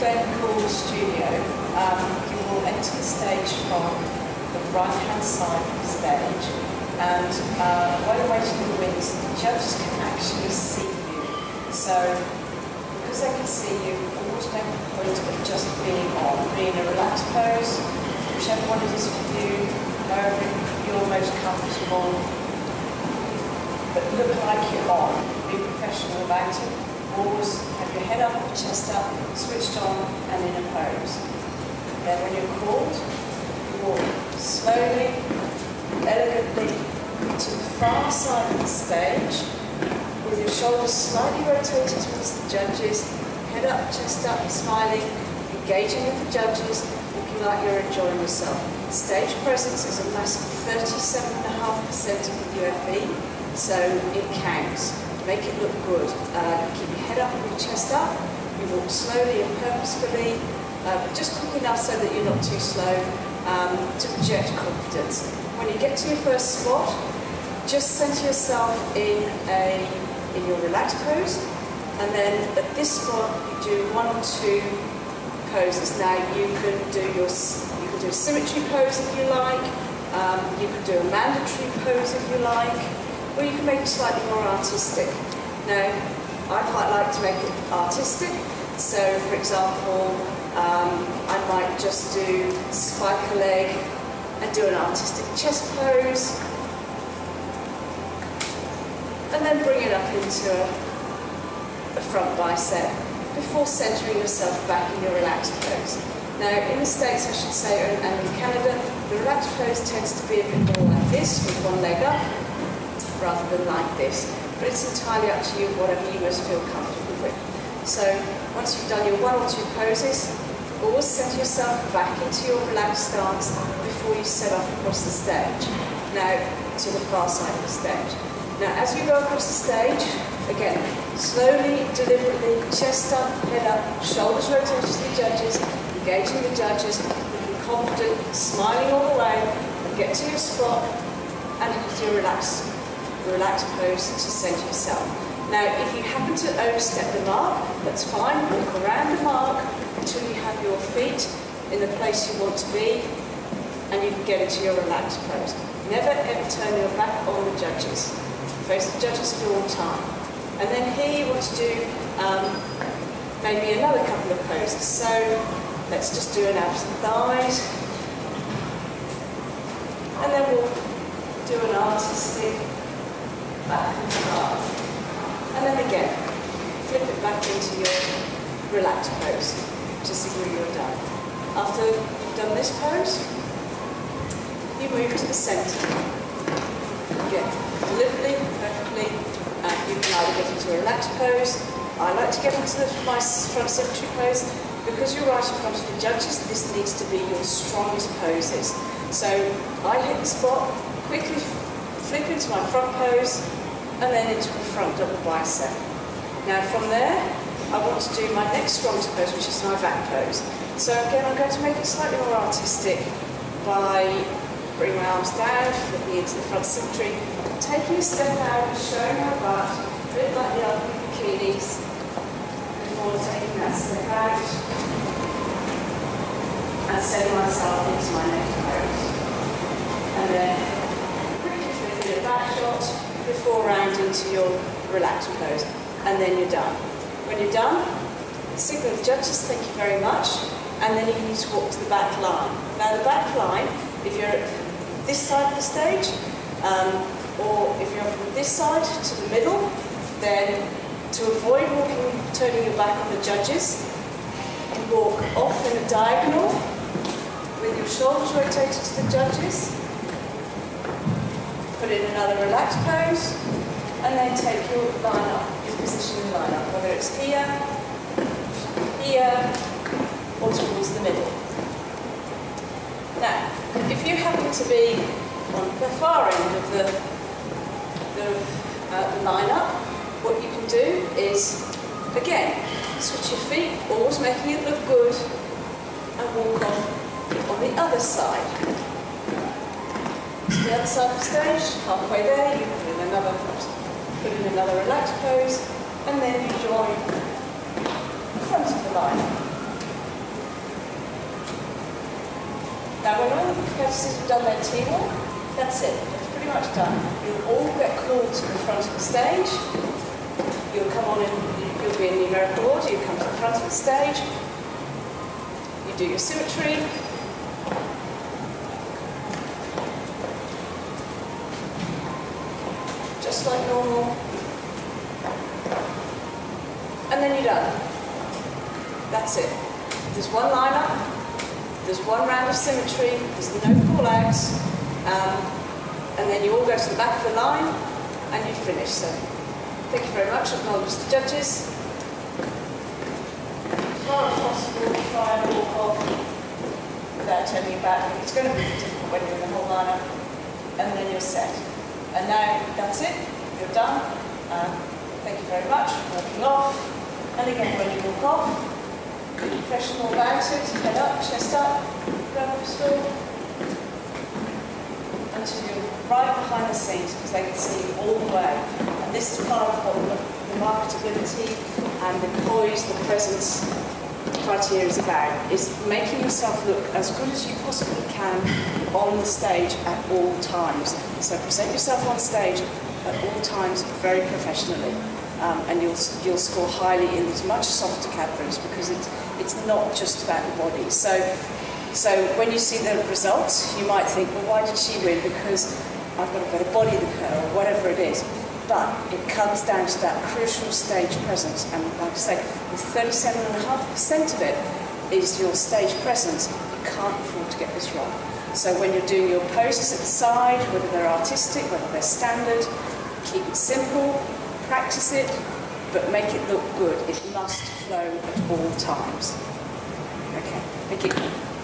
clinical studio, you will enter the stage from the right-hand side of the stage, and while you're waiting in the wings, the judges can actually see you. So, because they can see you, always make a point of just being on, being in a relaxed pose, whichever one it is for you, however you're most comfortable, but look like you're on. Be professional about it. Always have your head up, chest up, switched on, and in a pose. Then when you're called, you walk slowly, elegantly to the far side of the stage, with your shoulders slightly rotated towards the judges, head up, chest up, smiling, engaging with the judges, looking like you're enjoying yourself. Stage presence is a massive 37.5% of the UFE, so it counts. Make it look good. Keep your head up and your chest up. You walk slowly and purposefully, but just quick enough so that you're not too slow to project confidence. When you get to your first spot, just center yourself in your relaxed pose, and then at this spot you do 1 or 2 poses. Now you can do a symmetry pose if you like. You can do a mandatory pose if you like. Or you can make it slightly more artistic. Now, I quite like to make it artistic, so for example, I might just do spike a leg and do an artistic chest pose, and then bring it up into a front bicep before centering yourself back in your relaxed pose. Now, in the States, I should say, and in Canada, the relaxed pose tends to be a bit more like this, with one leg up, rather than like this, but it's entirely up to you, whatever you most feel comfortable with. So once you've done your 1 or 2 poses, always center yourself back into your relaxed stance before you set off across the stage. Now to the far side of the stage. Now as you go across the stage, again, slowly, deliberately, chest up, head up, shoulders rotated to the judges, engaging the judges, looking confident, smiling all the way, and get to your spot and into your relaxed pose to center yourself. Now, if you happen to overstep the mark, that's fine. Walk around the mark until you have your feet in the place you want to be, and you can get into your relaxed pose. Never ever turn your back on the judges. Face the judges at all time. And then here you want to do maybe another couple of poses. So let's just do an abs and thighs, and then we'll do an artistic back and up. And then again, flip it back into your relaxed pose to signal you're done. After you've done this pose, you move to the centre. Again, deliberately, perfectly, you can either get into a relaxed pose. I like to get into my front symmetry pose. Because you're right in front of the judges, this needs to be your strongest poses. So I hit the spot, quickly flip into my front pose, and then into a front double bicep. Now from there, I want to do my next strongest pose, which is my back pose. So again, I'm going to make it slightly more artistic by bringing my arms down, flipping into the front symmetry, taking a step out, showing my butt, a bit like the other bikinis, before taking that step out, and setting myself into my next pose. And then quickly flipping a back shot, before rounding to your relaxed pose, and then you're done. When you're done, signal the judges, thank you very much, and then you need to walk to the back line. Now the back line, if you're at this side of the stage, or if you're from this side to the middle, then to avoid turning your back on the judges, you walk off in a diagonal with your shoulders rotated to the judges. Put in another relaxed pose, and then take your line up, your position in line up, whether it's here, here, or towards the middle. Now, if you happen to be on the far end of the line-up, what you can do is, again, switch your feet, always making it look good, and walk off on the other side. To the other side of the stage, halfway there, you put in another relaxed pose, and then you join the front of the line. competitors who've done their team walk, that's it. It's pretty much done. You'll all get called to the front of the stage. You'll come on in, you'll be in numerical order, you come to the front of the stage, you do your symmetry, just like normal, and then you're done. That's it. There's one line-up, there's one round of symmetry, there's no call-outs, and then you all go to the back of the line, and you finish. So, thank you very much. Acknowledge the judges. As far as possible, try and walk off without turning your back. It's going to be difficult when you're in the whole lineup, and then you're set. And now that's it. You're done. Thank you very much. Walking off, and again when you walk off, be professional about it. Head up, chest up, grab the pistol, until you're right behind the scenes because they can see you all the way. And this is part of what the marketability and the poise, the presence criteria is about, is making yourself look as good as you possibly can on the stage at all times. So present yourself on stage at all times very professionally, and you'll score highly in these much softer categories because it's not just about the body. So when you see the results, you might think, well, why did she win? Because I've got a better body than her, or whatever it is. But it comes down to that crucial stage presence. And like I say, with 37.5% of it is your stage presence, you can't afford to get this wrong. So when you're doing your poses at the side, whether they're artistic, whether they're standard, keep it simple, practice it, but make it look good. It must flow at all times. Okay, thank you.